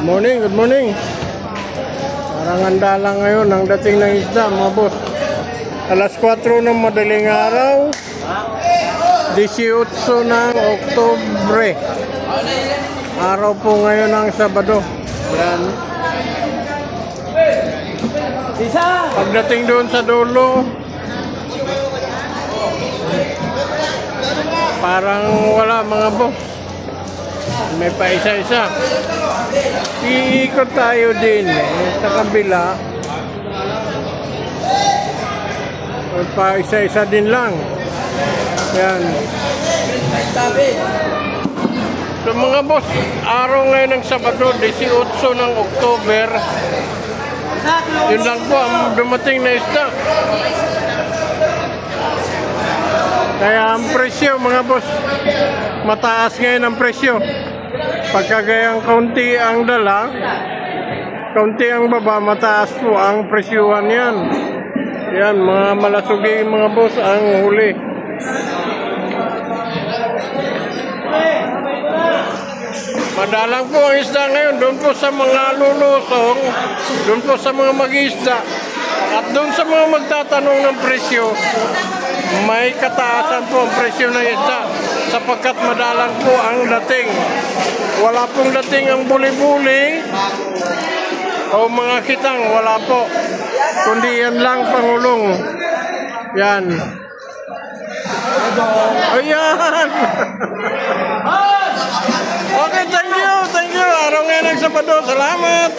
morning, good morning. Parang handa lang ngayon ang dating ng isda, mga boss. Alas 4 ng madaling araw, 18 ng Oktubre. Araw po ngayon ng Sabado. Yan. Pagdating doon sa dulo, parang wala, mga boss. May pa isa-isa. Iikot tayo din sa kabila. May pa isa-isa din lang. Yan. So mga boss, araw ngayon ng Sabado, 18 ng Oktuber. Yun lang po ang dumating na isda. Kaya ang presyo, mga boss, mataas ngayon ang presyo. Pagkagayang kaunti ang dala, kaunti ang baba, mataas po ang presyuhan yan. Yan, mga malasugi, mga boss, ang huli. Madalang po ang isda ngayon, doon po sa mga lulusong, doon po sa mga mag-isda, at doon sa mga magtatanong ng presyo, may kataasan po ang presyo ng isda sapagkat madalang po ang dating. Wala pong dating ang buli-buli o mga kitang, wala po. Kundi yan lang pangulong. Yan. Ayan. Okay, thank you. Araw ngayon ng Sabado. Salamat.